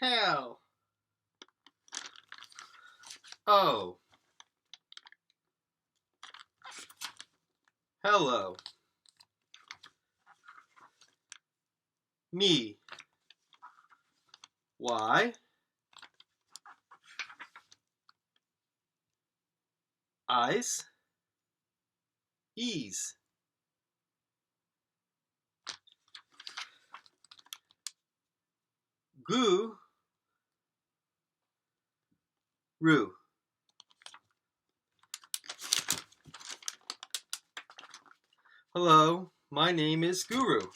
Hell. Oh. Hello. Me. Why? Eyes. Ease. Goo. Roo. Hello, my name is Guru.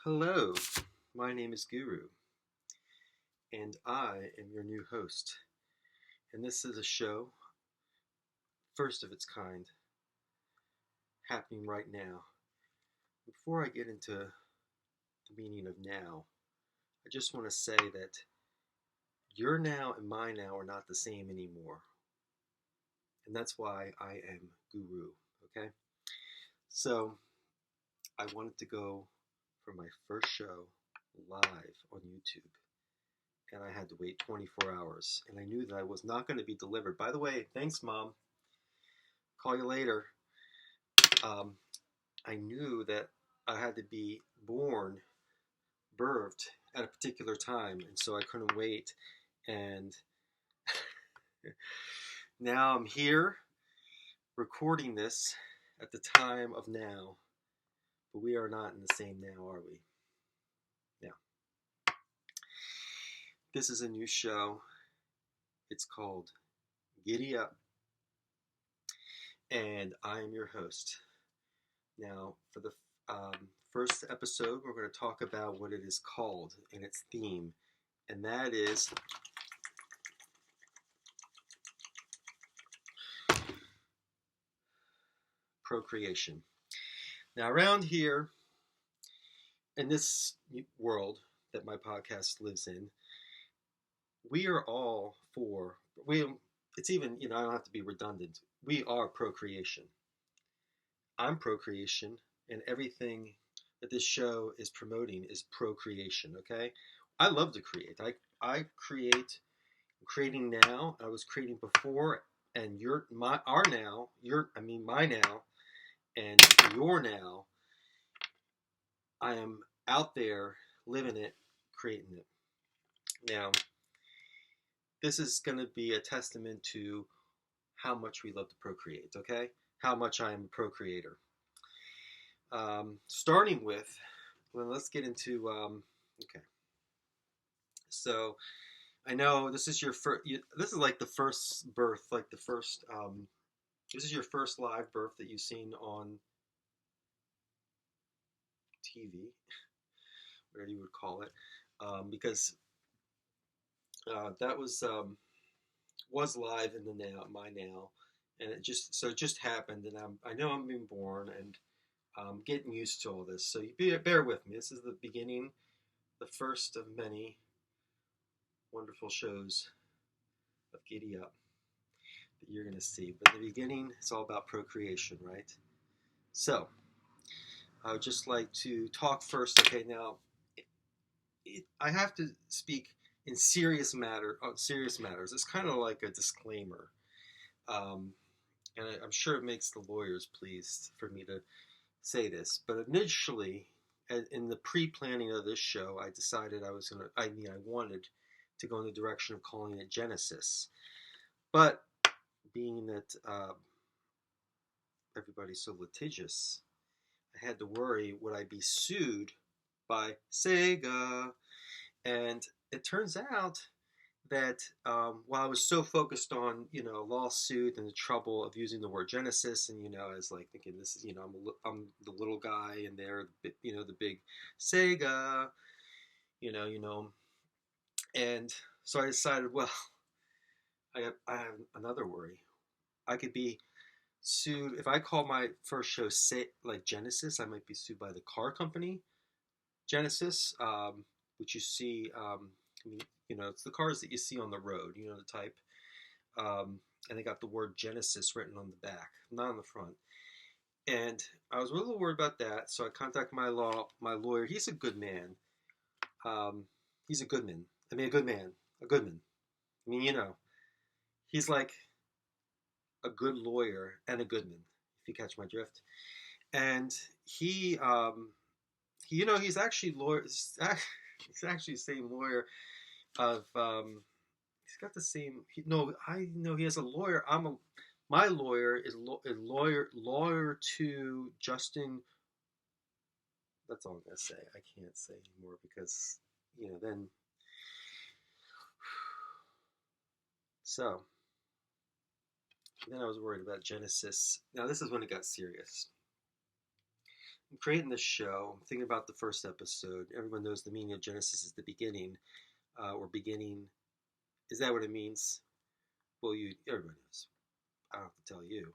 Hello, my name is Guru, and I am your new host. And this is a show, first of its kind, happening right now. Before I get into the meaning of now, I just want to say that your now and my now are not the same anymore. And that's why I am Guru, okay? So, I wanted to go for my first show live on YouTube. And I had to wait 24 hours. And I knew that I was not going to be delivered. By the way, thanks, Mom. Call you later. I knew that I had to be birthed at a particular time. And so I couldn't wait. And now I'm here recording this at the time of now. But we are not in the same now, are we? Now, this is a new show. It's called Giddy Up. And I am your host. Now, for the first episode, we're going to talk about what it is called and its theme. And that is procreation. Now, around here, in this world that my podcast lives in, we are all for, it's even, I don't have to be redundant. We are procreation. I'm procreation, and everything that this show is promoting is procreation, okay? I love to create. I create, I'm creating now, I was creating before, and my now, and your now, I am out there living it, creating it. Now, this is going to be a testament to how much we love to procreate, okay? How much I am a procreator. Starting with, well, let's get into, okay. So, I know this is your first, this is like the first birth, like the first, this is your first live birth that you've seen on TV, whatever you would call it, because that was live in the now, my now, and it just happened, and I know I'm being born, and I'm getting used to all this. So bear with me. This is the beginning, the first of many wonderful shows of Giddy Up that you're going to see. But in the beginning, it's all about procreation, right? So I would just like to talk first. Okay, now I have to speak in serious matters. It's kind of like a disclaimer, um, and I'm sure it makes the lawyers pleased for me to say this. But initially, in the pre-planning of this show, I decided I wanted to go in the direction of calling it Genesis. But being that everybody's so litigious, I had to worry, would I be sued by Sega? And it turns out that while I was so focused on, a lawsuit and the trouble of using the word Genesis, and, I was like thinking, this is, I'm the little guy, and they're, the big Sega, and so I decided, well, I have another worry. I could be sued if I call my first show like Genesis. I might be sued by the car company Genesis, which you see. It's the cars that you see on the road. The type, and they got the word Genesis written on the back, not on the front. And I was a little worried about that, so I contacted my lawyer. He's a good man. He's a good man. I mean, a good man, a good man. I mean, he's like a good lawyer and a good man, if you catch my drift. And he he's actually lawyer. He's actually the same lawyer of. He's got the same. I know he has a lawyer. My lawyer is lawyer to Justin. That's all I'm gonna say. I can't say anymore because then. So then I was worried about Genesis. Now this is when it got serious. I'm creating this show. I'm thinking about the first episode. Everyone knows the meaning of Genesis is the beginning, or beginning. Is that what it means? Well, everybody knows. I don't have to tell you.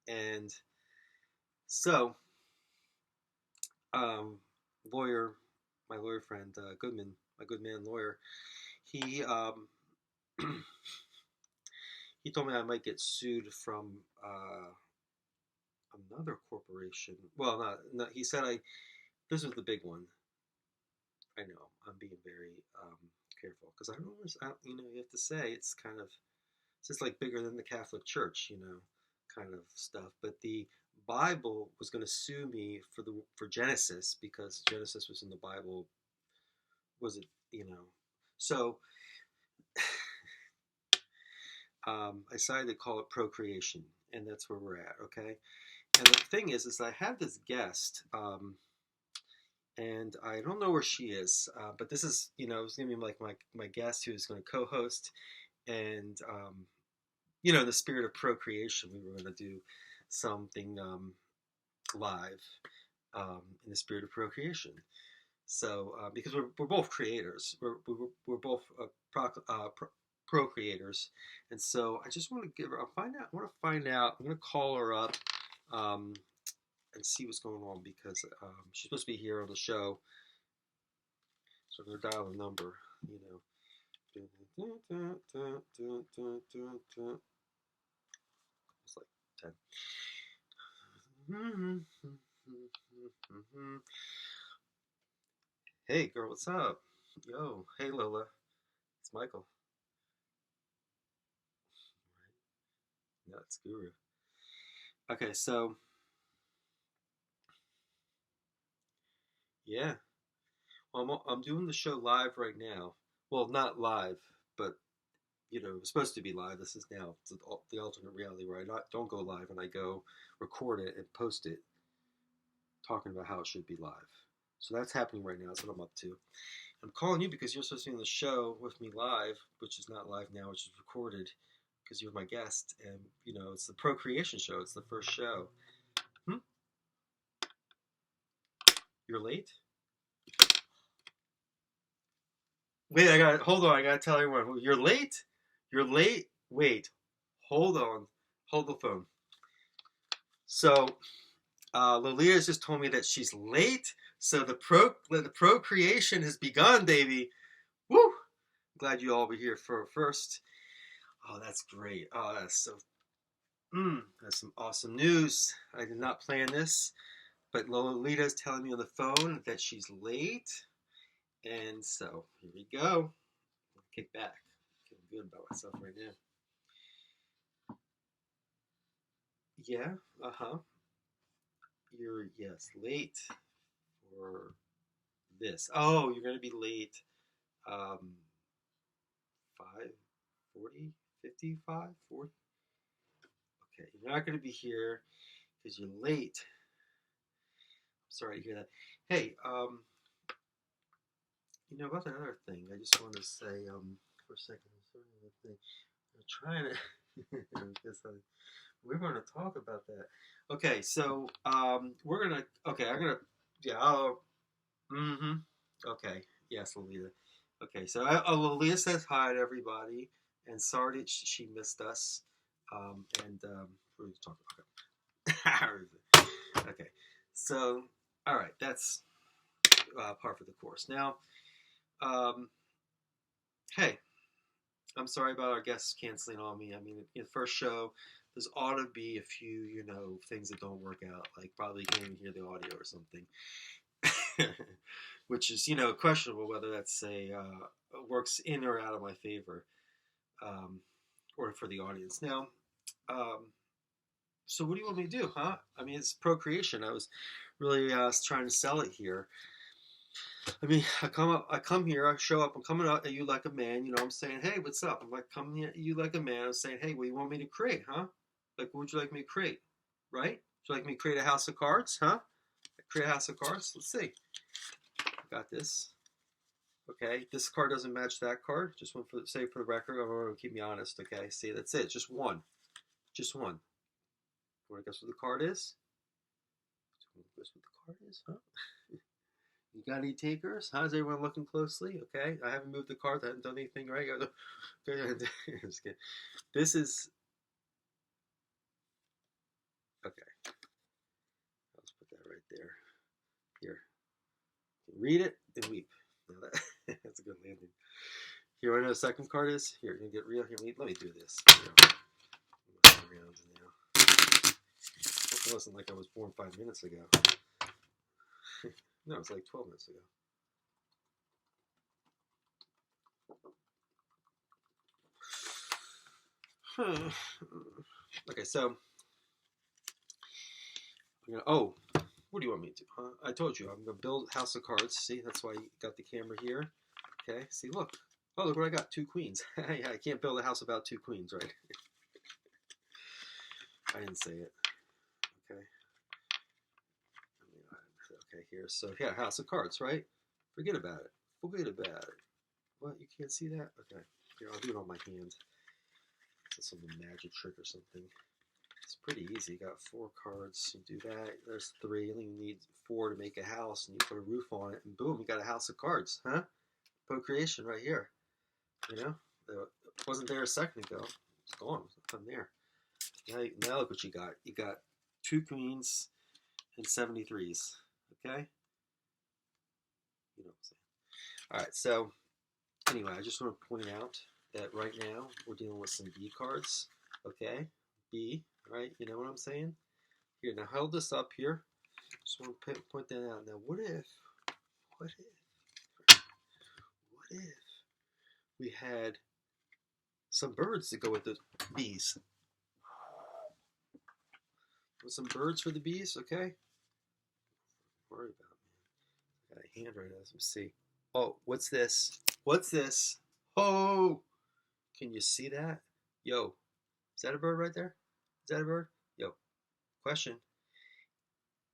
And so, my lawyer friend Goodman, my good man lawyer, he he told me I might get sued from another corporation. Well, not. He said this was the big one. I know I'm being very careful because I don't know. You have to say it's just like bigger than the Catholic Church, kind of stuff. But the Bible was going to sue me for Genesis because Genesis was in the Bible. Was it, So I decided to call it ProCreation, and that's where we're at. Okay. And the thing is I had this guest. And I don't know where she is, but this is, it's going to be like my guest who's going to co-host. And, in the spirit of procreation, we were going to do something live in the spirit of procreation. So, because we're both creators, we're both procreators. And so I just want to I want to find out, I'm going to call her up. And see what's going on because she's supposed to be here on the show. So I'm going to dial the number, It's like 10. Hey, girl, what's up? Yo, hey, Lola. It's Michael. No, it's Guru. Okay, so yeah. Well, I'm doing the show live right now. Well, not live, but it's supposed to be live. This is now the alternate reality where I don't go live and I go record it and post it, talking about how it should be live. So that's happening right now. That's what I'm up to. I'm calling you because you're supposed to be on the show with me live, which is not live now, which is recorded because you're my guest. And, it's the ProCreation show. It's the first show. You're late? Wait, hold on. I got to tell everyone. You're late? You're late? Wait. Hold on. Hold the phone. So, Lolita's just told me that she's late. So the ProCreation has begun, baby. Woo! Glad you all were here for first. Oh, that's great. Oh, that's some awesome news. I did not plan this, but Lolita's telling me on the phone that she's late. And so, here we go. Kick back. Feeling good about myself right now. Yeah, You're, yes, late for this. Oh, you're going to be late. 5, 40, 55, 40. Okay, you're not going to be here because you're late. I'm sorry to hear that. Hey, about that other thing, I just want to say, for a second, I'm trying to, we're going to talk about that. Okay, so, we're going to, okay, yeah, okay, yes, Lolita. Okay, so Lolita says hi to everybody, and sorry that she missed us, we're talking about okay, so, all right, that's par for the course. Now, hey, I'm sorry about our guests canceling on me. I mean, in the first show, there's ought to be a few, things that don't work out, like probably can't even hear the audio or something, which is, questionable whether that's works in or out of my favor, or for the audience. Now, so what do you want me to do, huh? I mean, it's ProCreation. I was really trying to sell it here. I mean, I come here, I show up, I'm coming out at you like a man, I'm saying, hey, what's up? I'm like coming at you like a man, I'm saying, hey, what do you want me to create, huh? Like, what would you like me to create, right? Would you like me to create a house of cards, huh? Create a house of cards? Let's see. Got this. Okay, this card doesn't match that card. Just want to say for the record, I'm going to keep me honest, okay? See, that's it, just one. Just one. You want to guess what the card is? Guess what the card is, huh? You got any takers? How's everyone looking closely? Okay, I haven't moved the cards. I haven't done anything right. Just kidding. This is okay. Let's put that right there. Here, read it and weep. Now that's a good landing. Here, what the second card is? Here, you get real. Here, let me do this. It wasn't like I was born 5 minutes ago. No, it's like 12 minutes ago. Okay, so what do you want me to do? Huh? I told you I'm gonna build a house of cards. See, that's why you got the camera here. Okay, see, look. Oh, look what I got. 2 queens. Yeah, I can't build a house without 2 queens, right? I didn't say it. Okay. Okay, here. So yeah, house of cards, right? Forget about it. Forget about it. What? You can't see that? Okay. Here, I'll do it on my hand. It's some magic trick or something. It's pretty easy. You got 4 cards. You do that. There's 3. You only need 4 to make a house, and you put a roof on it, and boom, you got a house of cards, huh? ProCreation right here. It wasn't there a second ago. It's gone. It's not there. Now look what you got. You got 2 queens and 73s. Okay? You know what I'm saying. All right, so anyway, I just want to point out that right now we're dealing with some B cards. Okay? B, right? You know what I'm saying? Here, now hold this up here. Just want to point that out. Now, what if we had some birds to go with the bees? With some birds for the bees, okay? Don't worry about it. I got a hand right now. Let's see. Oh, what's this? What's this? Oh! Can you see that? Yo, is that a bird right there? Is that a bird? Yo, question.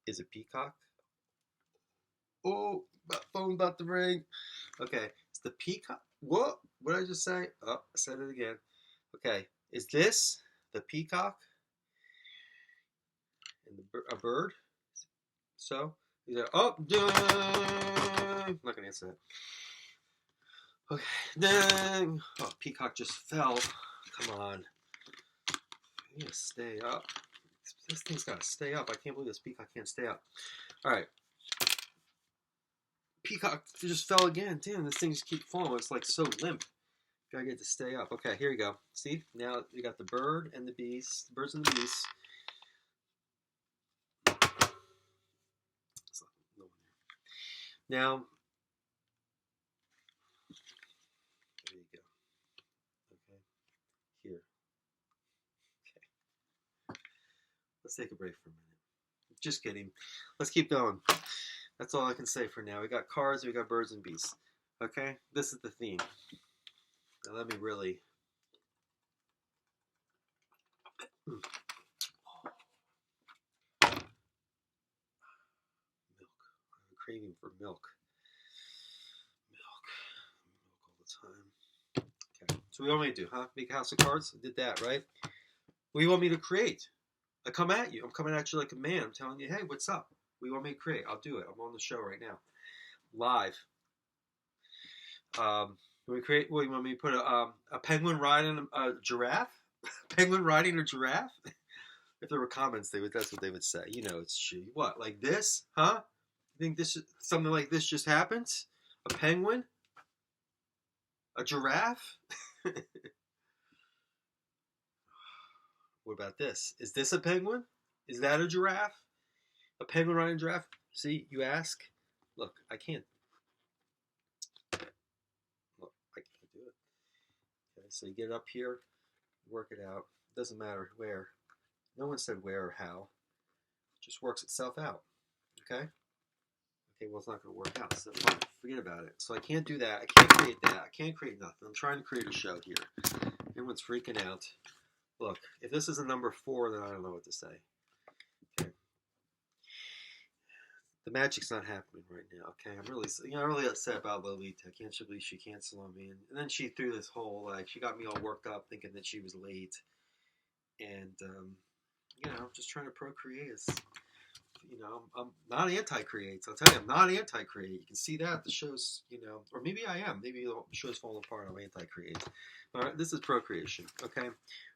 Is it peacock? Oh, phone about to ring. Okay, it's the peacock. What? What did I just say? Oh, I said it again. Okay, is this the peacock? And a bird? So, he's like, oh, I'm not gonna answer that. Okay, dang. Oh, peacock just fell. Come on. You gotta stay up. This thing's gotta stay up. I can't believe this peacock can't stay up. All right. Peacock just fell again. Damn, this thing just keeps falling. It's like so limp. Gotta get it to stay up. Okay, here you go. See? Now you got the bird and the bees. The birds and the bees. Now, there you go. Okay, here. Okay. Let's take a break for a minute. Just kidding. Let's keep going. That's all I can say for now. We got cars, we got birds and bees. Okay? This is the theme. Now let me really... Milk. I have a craving for milk. Milk all the time. Okay. So what do you want me to do, huh? Make a house of cards? I did that, right? What do you want me to create? I come at you. I'm coming at you like a man. I'm telling you, hey, what's up? What do you want me to create? I'll do it. I'm on the show right now. Live. We create. What, you want me to put a penguin riding a giraffe? Penguin riding a giraffe? If there were comments, that's what they would say. You know, it's true. What, like this? Huh? You think something like this just happens? A penguin? A giraffe? What about this? Is this a penguin? Is that a giraffe? A penguin riding a giraffe? See, you ask. Look, I can't. Look, I can't do it. Okay, so you get up here, work it out. Doesn't matter where. No one said where or how. It just works itself out. Okay? Okay, well, it's not going to work out, so fine. Forget about it. So I can't do that. I can't create that. I can't create nothing. I'm trying to create a show here. Everyone's freaking out. Look, if this is a number 4, then I don't know what to say. Okay. The magic's not happening right now. Okay, I'm really upset about Lolita. I can't believe she canceled on me, and then she threw this whole she got me all worked up thinking that she was late, and I'm just trying to procreate. I'm not anti-create. So I'll tell you, I'm not anti-create. You can see that the show's, or maybe I am. Maybe the show's falling apart. I'm anti-create. All right, this is procreation. Okay,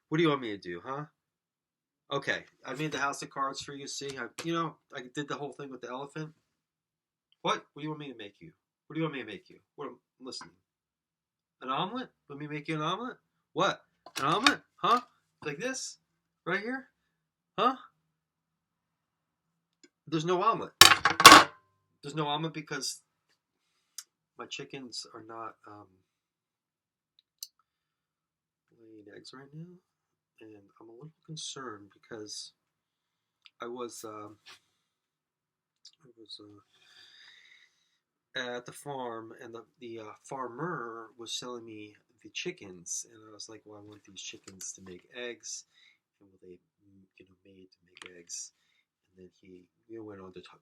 what do you want me to do, huh? Okay, I made the house of cards for you. See, I did the whole thing with the elephant. What? What do you want me to make you? What do you want me to make you? What? I'm listening. An omelet? Let me make you an omelet? What? An omelet? Huh? Like this? Right here? Huh? There's no omelet. There's no omelet because my chickens are not laying eggs right now, and I'm a little concerned because I was at the farm, and the farmer was selling me the chickens, and I was like, well, I want these chickens to make eggs, and will they, made to make eggs? And then he went on to talk,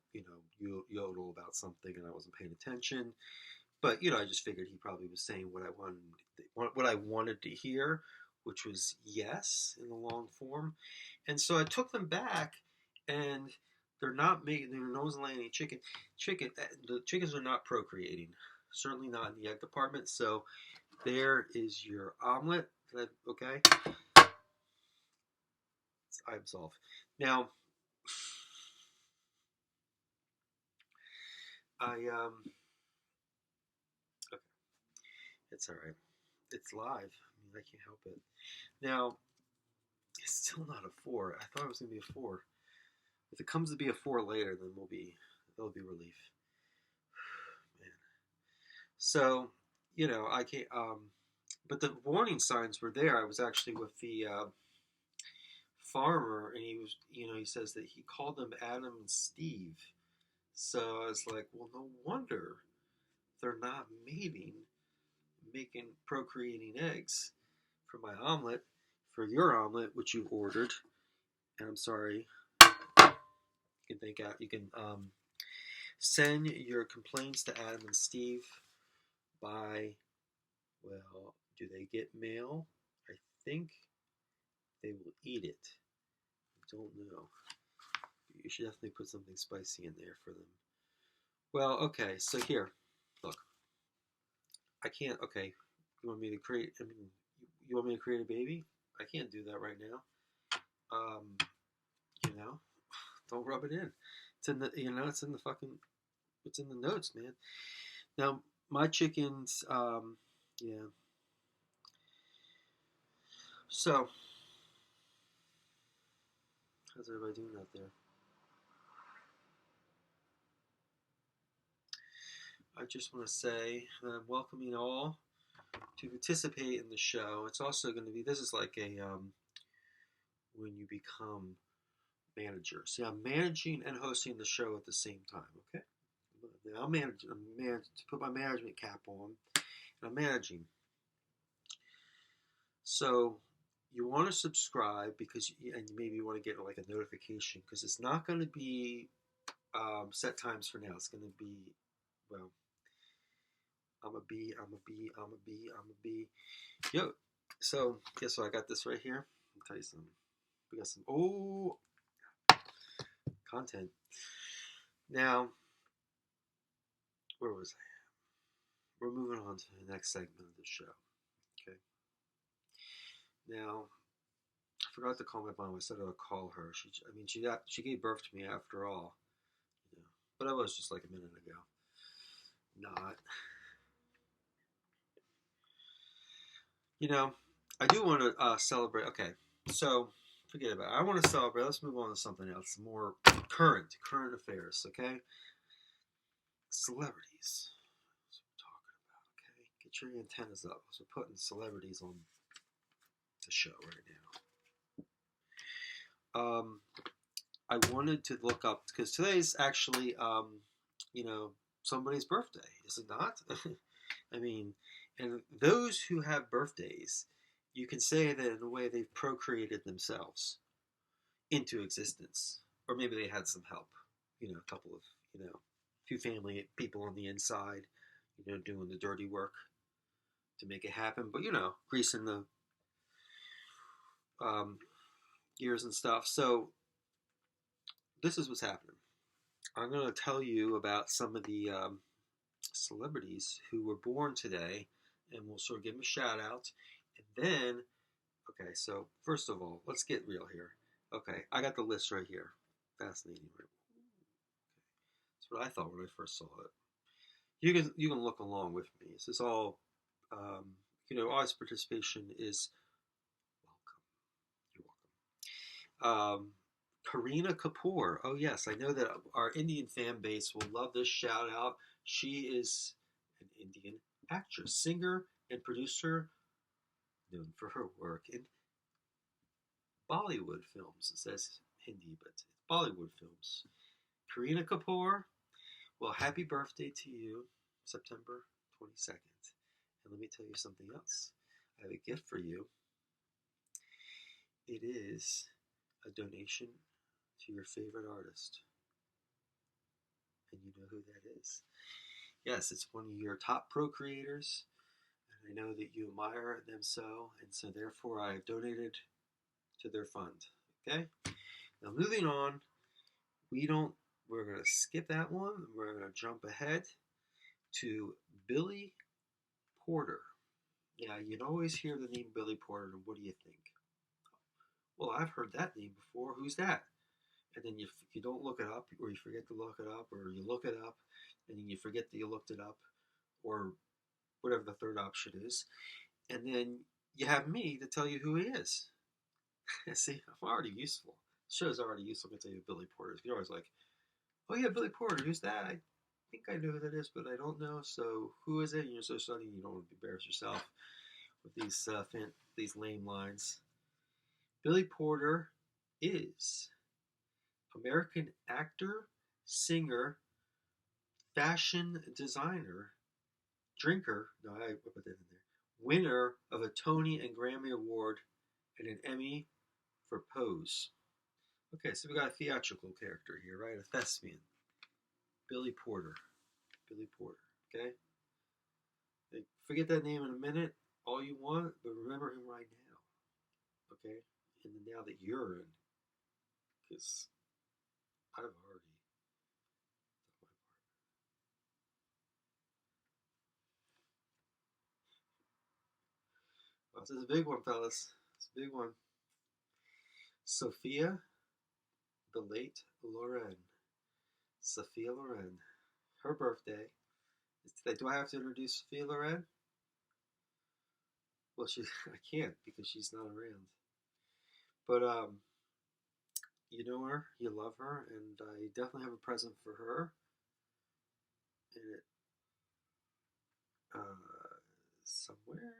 yodel about something, and I wasn't paying attention. But I just figured he probably was saying what I wanted to hear, which was yes in the long form. And so I took them back, and they're not making. No one's laying any chicken. The chickens are not procreating. Certainly not in the egg department. So there is your omelet. Okay, I absolve. Now, okay, it's all right. It's live. I can't help it. Now, it's still not a 4. I thought it was gonna be a 4. If it comes to be a 4 later, then there'll be relief. Man. So, I can't. But the warning signs were there. I was actually with the farmer, and he was, he says that he called them Adam and Steve. So I was like, well, no wonder they're not procreating eggs for my omelet, for your omelet, which you ordered. And I'm sorry. You can send your complaints to Adam and Steve by, well, do they get mail? I think they will eat it. I don't know. You should definitely put something spicy in there for them. Well, okay, so here, look. I can't, okay, you want me to create a baby? I can't do that right now. You know, don't rub it in. It's in the, it's in the fucking, it's in the notes, man. Now, my chickens, yeah. So, how's everybody doing out there? I just want to say I'm welcoming all to participate in the show. It's also going to be, this is like a, when you become manager. See, I'm managing and hosting the show at the same time, okay? Now I'm managing, to put my management cap on, and I'm managing. So you want to subscribe because, and maybe you want to get like a notification because it's not going to be set times for now. It's going to be, well, I'm a bee, I'm a bee, I'm a bee, I'm a bee. Yo, so guess what? I got this right here. I'll tell you something. We got some, content. Now, where was I? We're moving on to the next segment of the show. Okay. Now, I forgot to call my mom. I said I would call her. She gave birth to me after all. You know, but I was just like a minute ago. Not. You know, I do want to celebrate. Okay, so forget about it. I want to celebrate. Let's move on to something else, more current affairs. Okay, celebrities. That's what we're talking about. Okay, get your antennas up. So we're putting celebrities on the show right now. I wanted to look up because today's actually, somebody's birthday, is it not? I mean, and those who have birthdays, you can say that in a way they've procreated themselves into existence, or maybe they had some help. A couple of, few family people on the inside, doing the dirty work to make it happen. But greasing the gears and stuff. So this is what's happening. I'm going to tell you about some of the celebrities who were born today, and we'll sort of give them a shout out. And then, okay, so first of all, let's get real here. Okay, I got the list right here. Fascinating, right? That's what I thought when I first saw it. You can look along with me. This is all, audience participation is welcome. You're welcome. Kareena Kapoor. Oh yes, I know that our Indian fan base will love this shout out. She is an Indian actress, singer, and producer known for her work in Bollywood films. It says Hindi, but it's Bollywood films. Kareena Kapoor, well, happy birthday to you, September 22nd. And let me tell you something else. I have a gift for you. It is a donation to your favorite artist. And you know who that is. Yes, it's one of your top ProCreators. And I know that you admire them so. And so therefore I have donated to their fund. Okay? Now moving on, we're going to skip that one. We're going to jump ahead to Billy Porter. Yeah, you'd always hear the name Billy Porter, and what do you think? Well, I've heard that name before. Who's that? And then you don't look it up, or you forget to look it up, or you look it up, and then you forget that you looked it up, or whatever the third option is. And then you have me to tell you who he is. See, I'm already useful. The show's already useful. I'm going to tell you Billy Porter. You're always like, oh yeah, Billy Porter, who's that? I think I know who that is, but I don't know. So who is it? And you're so studying, you don't want to embarrass yourself with these lame lines. Billy Porter is American actor, singer, fashion designer, drinker. No, I put that in there. Winner of a Tony and Grammy Award and an Emmy for Pose. Okay, so we got a theatrical character here, right? A thespian. Billy Porter. Billy Porter. Okay? Forget that name in a minute, all you want, but remember him right now. Okay? In the now that you're in. Because I've already done my part. Well, this is a big one, fellas. It's a big one. Sophia, the late Loren. Sophia Loren. Her birthday is today. Do I have to introduce Sophia Loren? Well, I can't because she's not around. But you know her, you love her, and you definitely have a present for her. And it somewhere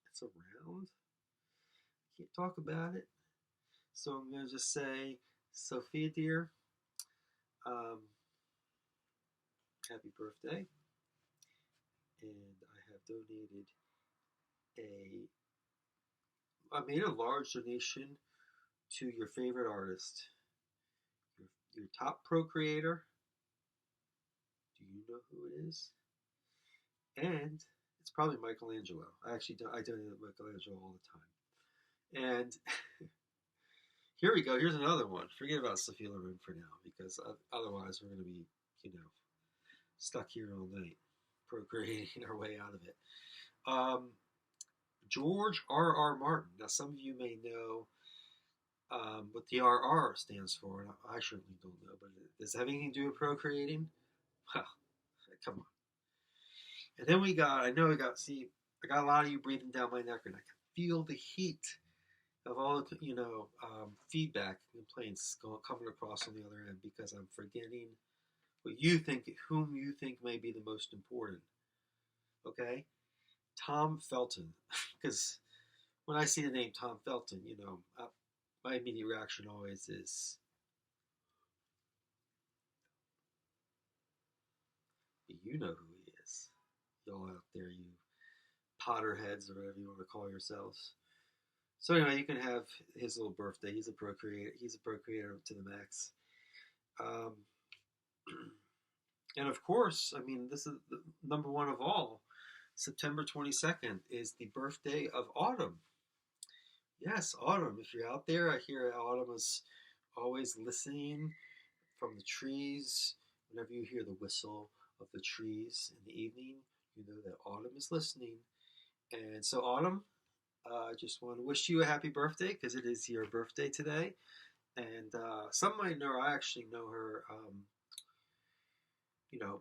it's around. I can't talk about it, so I'm gonna just say, Sophia dear, um, happy birthday, and I have donated a I made a large donation to your favorite artist, your top procreator. Do you know who it is? And it's probably Michelangelo. I donate Michelangelo all the time. And here we go. Here's another one. Forget about Sophia Loren for now, because otherwise we're going to be, stuck here all night, procreating our way out of it. George R.R. Martin. Now, some of you may know what the R.R. stands for, and I certainly don't know, but does it have anything to do with procreating? Well, come on. And then I got a lot of you breathing down my neck, and I can feel the heat of all the, feedback and complaints coming across on the other end, because I'm forgetting whom you think may be the most important. Okay? Tom Felton. Because when I see the name Tom Felton, my immediate reaction always is, you know who he is. Y'all out there, you Potterheads or whatever you want to call yourselves. So anyway, you can have his little birthday. He's a procreator. To the max. And of course, this is the number one of all. September 22nd is the birthday of autumn. Yes, autumn. If you're out there, I hear autumn is always listening from the trees. Whenever you hear the whistle of the trees in the evening, you know that autumn is listening. And so, autumn, I just want to wish you a happy birthday, because it is your birthday today. And some might know, I actually know her,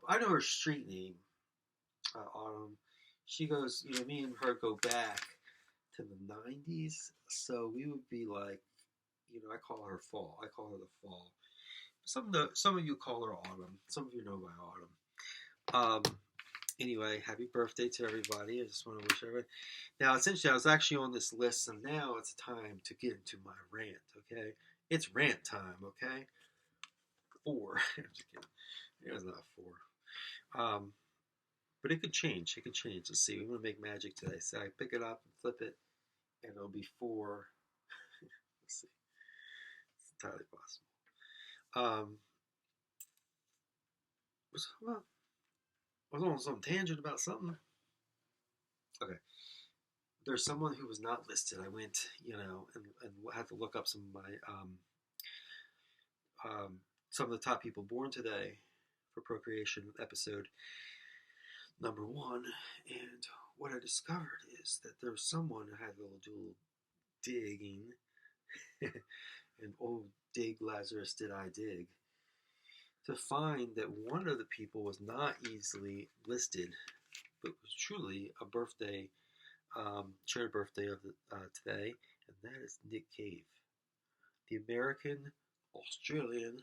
I know her street name, Autumn. She goes, me and her go back to the 90s. So we would be like, I call her Fall. I call her the Fall. Some of you call her Autumn. Some of you know by Autumn. Anyway, happy birthday to everybody. I just want to wish everybody. Now, essentially, I was actually on this list, and now it's time to get into my rant, okay? It's rant time, okay? 4. I'm just kidding. It was not 4. But it could change. It could change. Let's see. We want to make magic today. So I pick it up and flip it, and it'll be 4. Let's see. It's entirely possible. I was on some tangent about something. Okay. There's someone who was not listed. I went, and had to look up some of my, some of the top people born today for procreation episode number 1. And what I discovered is that there was someone who had a little digging. And oh, dig Lazarus, did I dig, to find that one of the people was not easily listed, but was truly a birthday, shared birthday of today, and that is Nick Cave, the Australian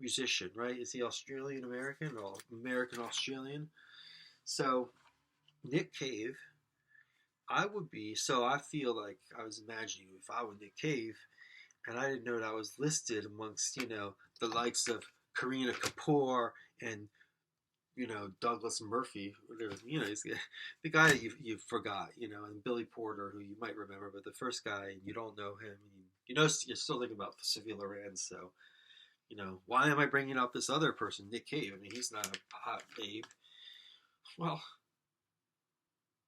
musician, right? Is he Australian American or American Australian? So Nick Cave, I feel like I was imagining if I were Nick Cave, and I didn't know that I was listed amongst, the likes of Kareena Kapoor and, Douglas Murphy, he's the guy that you forgot, and Billy Porter, who you might remember, but the first guy, and you don't know him, you're still thinking about Sophia Loren, so, why am I bringing up this other person, Nick Cave? He's not a hot babe. Well,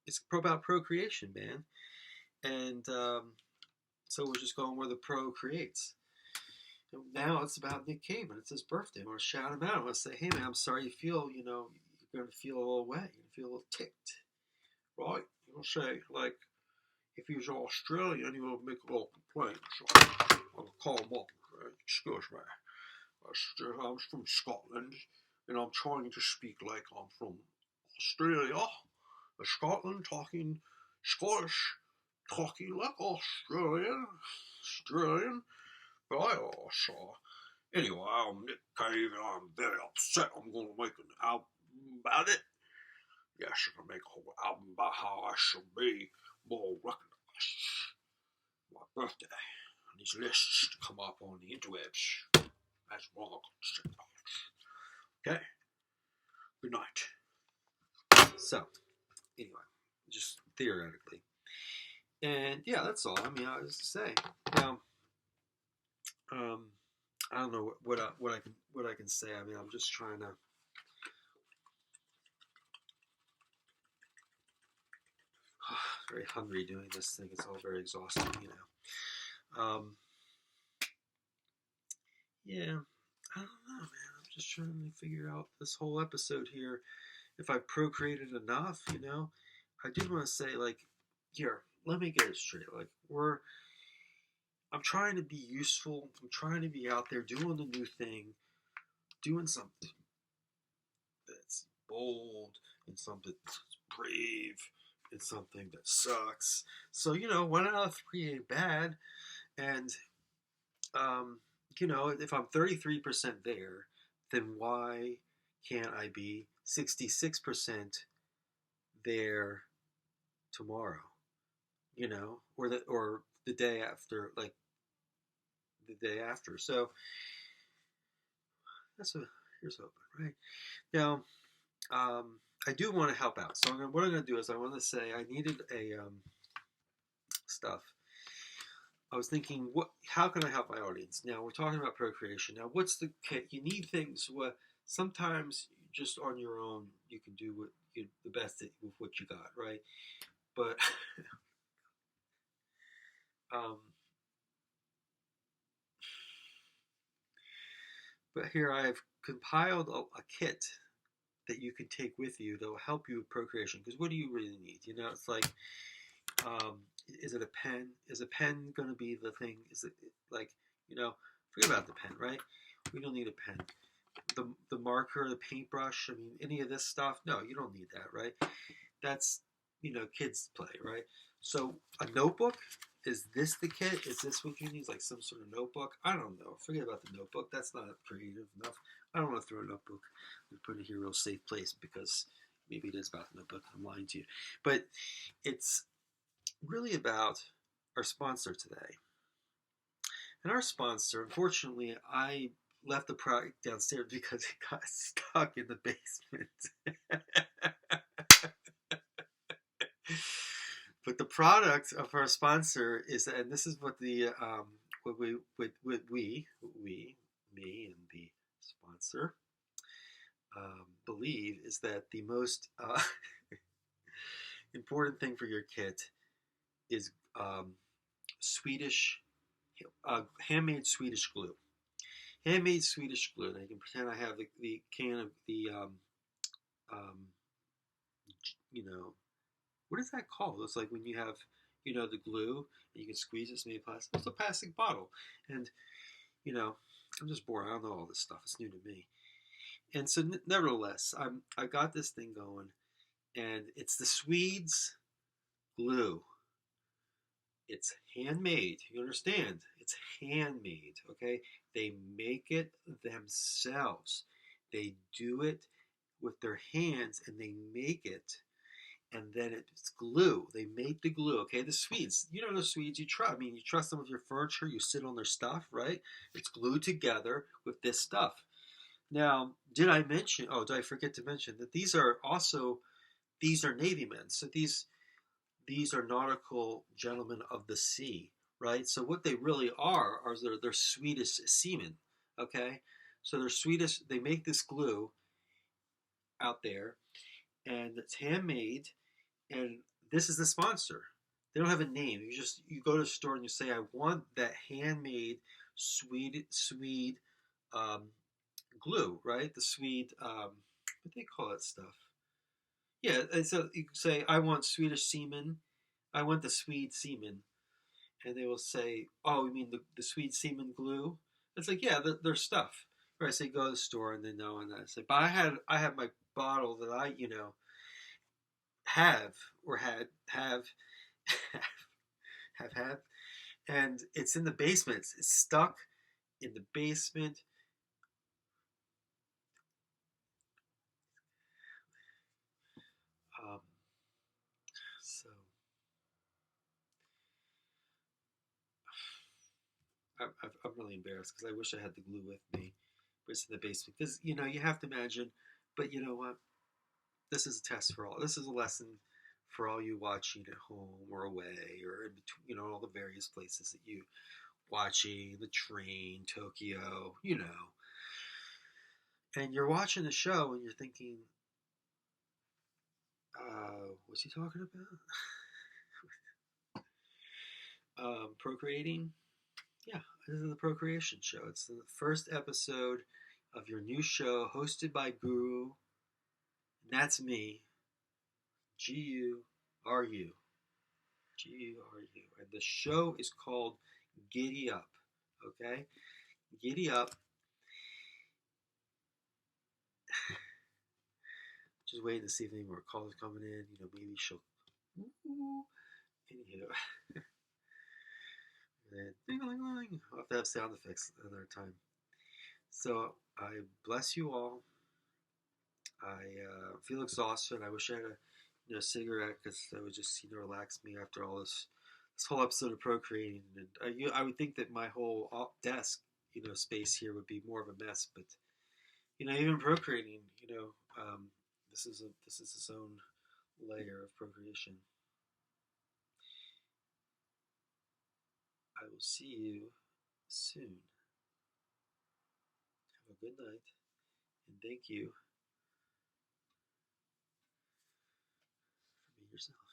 it's about procreation, man. And so we're just going where the pro creates. And now it's about Nick Cave, and it's his birthday. I want to shout him out. I want to say, hey, man, I'm sorry you feel, you're going to feel a little wet. You're going to feel a little ticked. Right? You're going to say, like, if he was Australian, he would make a little complaint. So I'll call him up. Excuse me. I'm from Scotland, and I'm trying to speak like I'm from Australia. Scotland, talking Scottish, talking like Australian. But I also, anyway, I'm Nick Cave, and I'm very upset. I'm going to make an album about it. Yes, I'm going to make a whole album about how I should be more recognized. My birthday, and these lists to come up on the interwebs. That's wrong. Okay. Good night. So, anyway, just theoretically. And yeah, that's all. I mean, I was to say. Now, I don't know what I can say. I mean, I'm just trying to. Very hungry doing this thing. It's all very exhausting, you know. Yeah, I don't know, man. I'm just trying to figure out this whole episode here. If I procreated enough, you know, I do want to say, like, here, let me get it straight. Like, I'm trying to be useful. I'm trying to be out there doing the new thing, doing something that's bold and something that's brave and something that sucks. So, you know, 1 out of 3 ain't bad. And, you know, if I'm 33% there, then why can't I be 66% there tomorrow? You know, or the day after, like the day after. So here's hoping, right? Now, I do want to help out. So what I'm going to do is I want to say I needed a stuff. I was thinking, how can I help my audience? Now we're talking about procreation. Now, what's the kit? You need things. Sometimes just on your own you can do the best with what you got, right? But but here I've compiled a kit that you can take with you that will help you with procreation. Because what do you really need? You know, it's like, is it a pen? Is a pen going to be the thing? Is it like, you know, forget about the pen, right? We don't need a pen. The marker, the paintbrush, I mean, any of this stuff, no, you don't need that, right? That's, you know, kids play, right? So a notebook, is this the kit? Is this what you need? Like some sort of notebook? I don't know. Forget about the notebook. That's not creative enough. I don't want to throw a notebook and put it here in a real safe place because maybe it is about the notebook. I'm lying to you. But it's really about our sponsor today. And our sponsor, unfortunately, I left the product downstairs because it got stuck in the basement. But the product of our sponsor is, and this is what the me and the sponsor believe, is that the most important thing for your kit is handmade Swedish glue. Handmade Swedish glue. And I can pretend I have the can of the you know, what is that called? It's like when you have, you know, the glue and you can squeeze it, made plastic. It's a plastic bottle. And, you know, I'm just bored. I don't know all this stuff. It's new to me. And so, nevertheless, I got this thing going, and it's the Swedes glue. It's handmade. You understand? It's handmade, okay? They make it themselves. They do it with their hands, and they make it. And then it's glue. They make the glue, okay? The Swedes, you know the Swedes, you trust. I mean, you trust them with your furniture. You sit on their stuff, right? It's glued together with this stuff. Now, did I forget to mention that these are Navy men. So these are nautical gentlemen of the sea, right? So what they really are they're Swedish seamen, okay? So they're Swedish. They make this glue out there, and it's handmade. And this is the sponsor. They don't have a name. You go to the store and you say, I want that handmade Swede glue, right? The Swede, what do they call that stuff? Yeah, and so you can say, I want Swedish seamen I want the Swede semen, and they will say, "Oh, you mean the Swede semen glue?" It's like, yeah, their stuff. Or I say, go to the store, and they know, and I say, but I have my bottle that I have or have have had, and it's in the basement. It's stuck in the basement. Um, so I'm really embarrassed because I wish I had the glue with me, but it's in the basement. Because you have to imagine. But you know what? This is a test for all. This is a lesson for all you watching at home or away or in between. All the various places that you watching the train, Tokyo. And you're watching the show and you're thinking, what's he talking about? Procreating? Yeah, this is the Procreation show. It's the first episode of your new show hosted by Guru, and that's me, Guru. Guru. And the show is called Giddy Up, okay? Giddy Up. Just waiting to see if any more calls coming in. Maybe she'll. Anywho. I'll have to have sound effects another time. So I bless you all. I feel exhausted. I wish I had a cigarette because that would just relax me after all this whole episode of procreating. And I would think that my whole desk space here would be more of a mess, but even procreating, this is its own layer of procreation. I will see you soon. Have a good night, and thank you for being yourself.